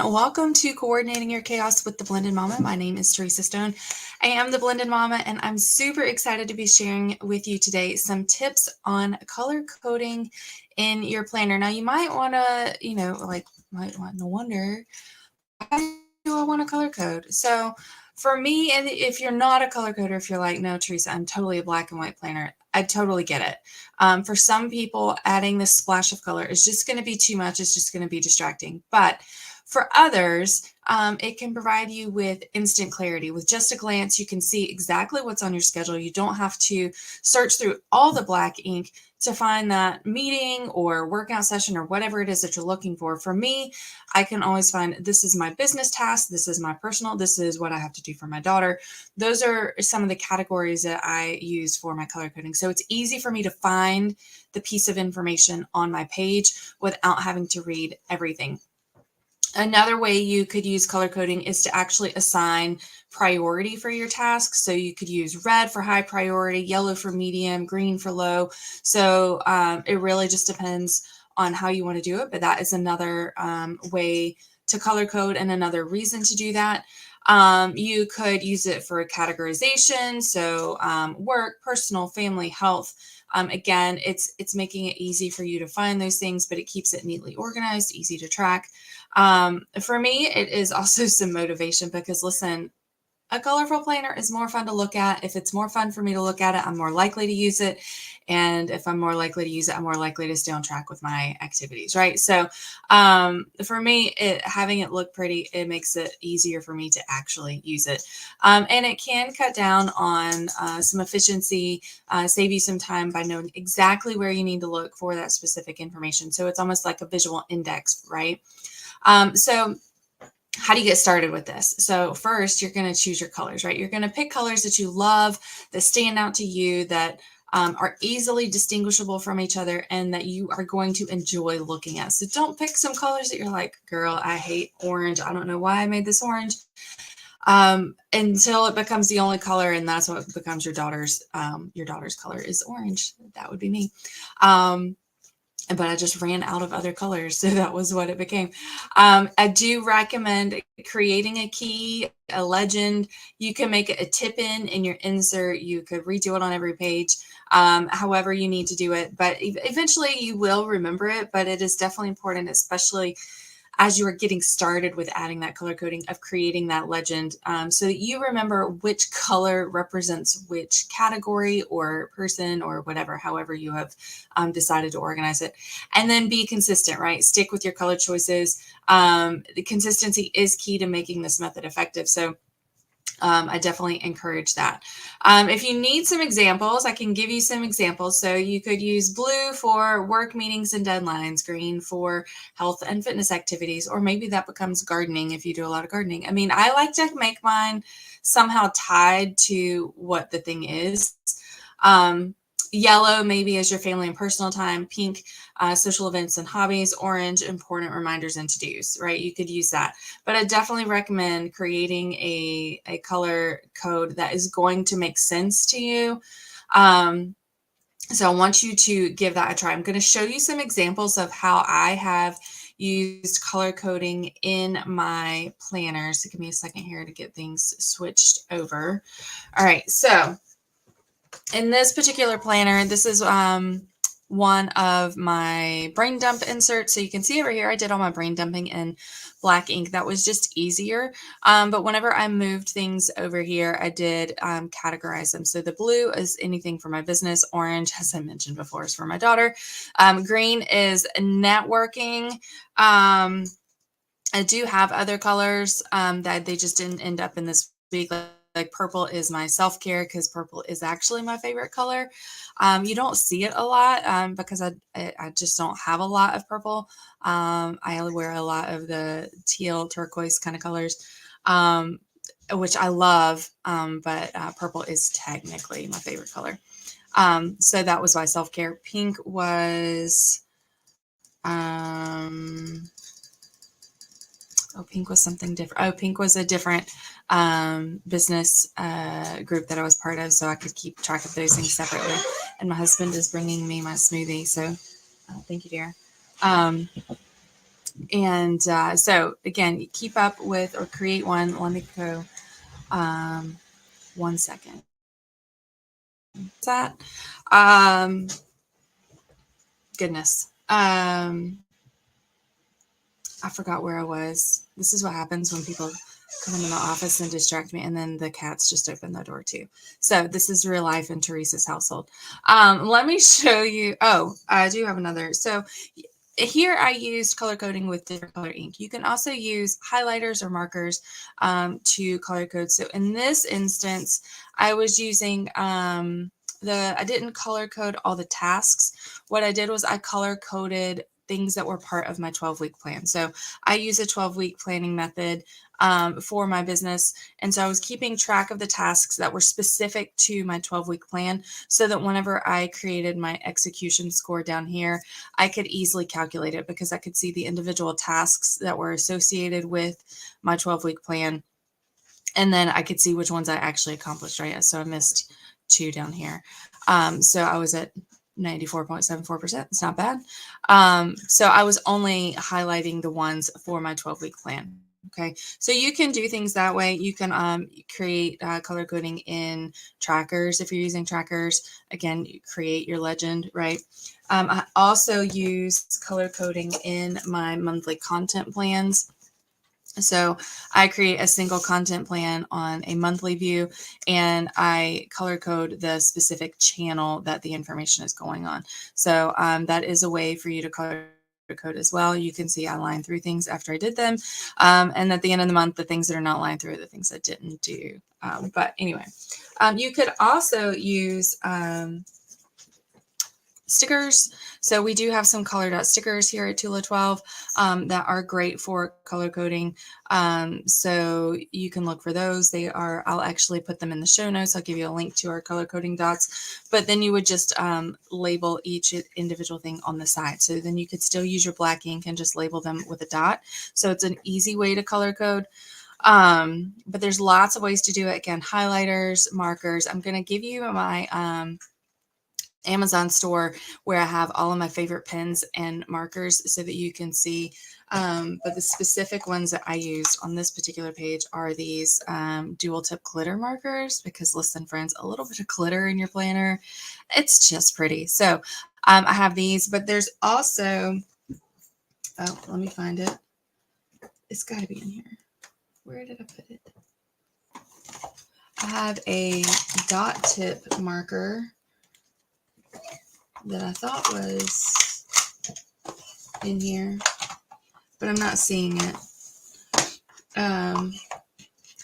Welcome to Coordinating Your Chaos with the Blended Mama. My name is Teresa Stone. I am the Blended Mama, and I'm super excited to be sharing with you today some tips on color coding in your planner. Now, you might want to, might want to wonder, why do I want a color code? So, for me, and if you're not a color coder, if you're like, no, Teresa, I'm totally a black and white planner, I totally get it. For some people, adding this splash of color is just going to be too much. It's just going to be distracting. But for others, it can provide you with instant clarity. With just a glance, you can see exactly what's on your schedule. You don't have to search through all the black ink to find that meeting or workout session or whatever it is that you're looking for. For me, I can always find this is my business task, this is my personal, this is what I have to do for my daughter. Those are some of the categories that I use for my color coding. So it's easy for me to find the piece of information on my page without having to read everything. Another way you could use color coding is to actually assign priority for your tasks. So you could use red for high priority, yellow for medium, green for low. So it really just depends on how you want to do it. But that is another way to color code and another reason to do that. You could use it for categorization. So work, personal, family, health. Again, it's making it easy for you to find those things, but it keeps it neatly organized, easy to track. For me, it is also some motivation because listen, a colorful planner is more fun to look at. If it's more fun for me to look at it, I'm more likely to use it. And if I'm more likely to use it, I'm more likely to stay on track with my activities, right? So for me, having it look pretty, it makes it easier for me to actually use it. And it can cut down on some efficiency, save you some time by knowing exactly where you need to look for that specific information. So it's almost like a visual index, right? So how do you get started with this? So first, you're going to choose your colors, right? You're going to pick colors that you love, that stand out to you, that are easily distinguishable from each other, and that you are going to enjoy looking at. So don't pick some colors that you're like, girl, I hate orange. I don't know why I made this orange. Until it becomes the only color, and that's what becomes your daughter's color is orange. That would be me. But I just ran out of other colors. So that was what it became. I do recommend creating a key, a legend. You can make it a tip in your insert. You could redo it on every page, however you need to do it. But eventually you will remember it, but it is definitely important, especially as you are getting started with adding that color coding, of creating that legend, so that you remember which color represents which category or person or whatever, however you have decided to organize it. And then be consistent, right? Stick with your color choices. The consistency is key to making this method effective. So I definitely encourage that. If you need some examples, I can give you some examples. So you could use blue for work meetings and deadlines, green for health and fitness activities, or maybe that becomes gardening if you do a lot of gardening. I mean, I like to make mine somehow tied to what the thing is. Um, Yellow maybe is your family and personal time. Pink, social events and hobbies. Orange, important reminders and to-dos, right? You could use that. But I definitely recommend creating a color code that is going to make sense to you. So I want you to give that a try. I'm going to show you some examples of how I have used color coding in my planner. So give me a second here to get things switched over. All right. So in this particular planner, this is one of my brain dump inserts. So you can see over here, I did all my brain dumping in black ink. That was just easier. But whenever I moved things over here, I did categorize them. So the blue is anything for my business. Orange, as I mentioned before, is for my daughter. Green is networking. I do have other colors that they just didn't end up in this week. Like purple is my self-care because purple is actually my favorite color. You don't see it a lot because I just don't have a lot of purple. I wear a lot of the teal turquoise kind of colors, which I love, but purple is technically my favorite color. So that was my self-care. Pink was pink was something different. Oh, pink was a different business group that I was part of, so I could keep track of those things separately. And my husband is bringing me my smoothie, so thank you, dear. And so again, keep up with or create one. Let me go 1 second. That goodness. I forgot where I was. This is what happens when people come into my office and distract me, and then the cats just open the door too. So this is real life in Teresa's household. Let me show you. Oh, I do have another. So here I used color coding with different color ink. You can also use highlighters or markers to color code. So in this instance, I was using I didn't color code all the tasks. What I did was I color coded things that were part of my 12-week plan. So I use a 12-week planning method for my business. And so I was keeping track of the tasks that were specific to my 12-week plan so that whenever I created my execution score down here, I could easily calculate it because I could see the individual tasks that were associated with my 12-week plan. And then I could see which ones I actually accomplished, right? So I missed 2 down here. So I was at 94.74%. It's not bad. So I was only highlighting the ones for my 12-week plan. Okay, so you can do things that way. You can create color coding in trackers if you're using trackers. Again, you create your legend, right? I also use color coding in my monthly content plans. So I create a single content plan on a monthly view, and I color code the specific channel that the information is going on. So that is a way for you to color code as well. You can see I line through things after I did them. And at the end of the month, the things that are not lined through are the things I didn't do. But anyway, you could also use stickers. So we do have some colored out stickers here at Tula 12 that are great for color coding. So you can look for those. I'll actually put them in the show notes. I'll give you a link to our color coding dots, but then you would just label each individual thing on the side. So then you could still use your black ink and just label them with a dot. So it's an easy way to color code. But there's lots of ways to do it. Again, highlighters, markers. I'm going to give you my Amazon store where I have all of my favorite pens and markers so that you can see. But the specific ones that I used on this particular page are these dual tip glitter markers because listen, friends, a little bit of glitter in your planner, it's just pretty. So I have these, but there's also, oh, let me find it. It's got to be in here. Where did I put it? I have a dot tip marker that I thought was in here, but I'm not seeing it.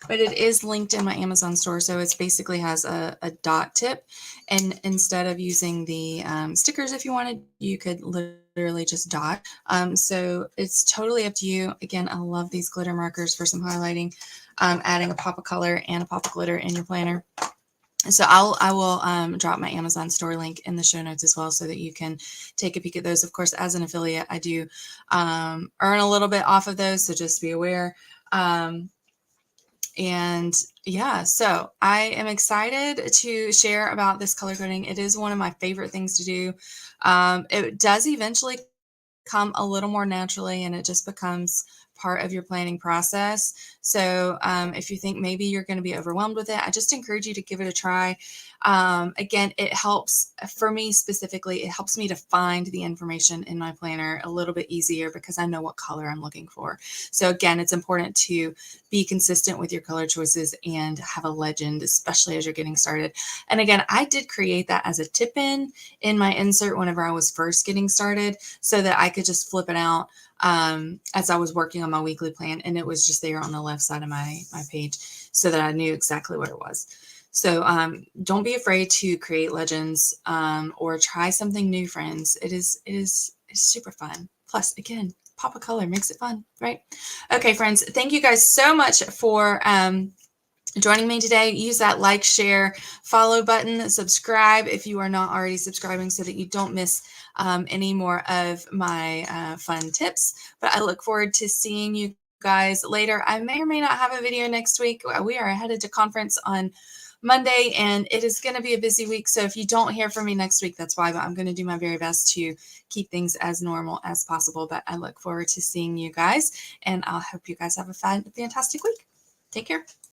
But it is linked in my Amazon store. So it basically has a dot tip. And instead of using the stickers, if you wanted, you could literally just dot. So it's totally up to you. Again, I love these glitter markers for some highlighting, adding a pop of color and a pop of glitter in your planner. So I will drop my Amazon store link in the show notes as well so that you can take a peek at those. Of course, as an affiliate, I do earn a little bit off of those, so just be aware. And yeah, so I am excited to share about this color coding. It is one of my favorite things to do. It does eventually come a little more naturally and it just becomes part of your planning process. So if you think maybe you're going to be overwhelmed with it, I just encourage you to give it a try. Again, it helps for me specifically, it helps me to find the information in my planner a little bit easier because I know what color I'm looking for. So again, it's important to be consistent with your color choices and have a legend, especially as you're getting started. And again, I did create that as a tip in my insert whenever I was first getting started so that I could just flip it out as I was working on my weekly plan, and it was just there on the left side of my page so that I knew exactly what it was. So don't be afraid to create legends or try something new, friends. It's super fun. Plus, again, pop of color makes it fun, right? Okay, friends, thank you guys so much for joining me today. Use that like, share, follow button, subscribe if you are not already subscribing so that you don't miss any more of my fun tips. But I look forward to seeing you guys later. I may or may not have a video next week. We are headed to conference on Monday, and it is going to be a busy week. So if you don't hear from me next week, that's why, but I'm going to do my very best to keep things as normal as possible. But I look forward to seeing you guys, and I'll hope you guys have a fantastic week. Take care.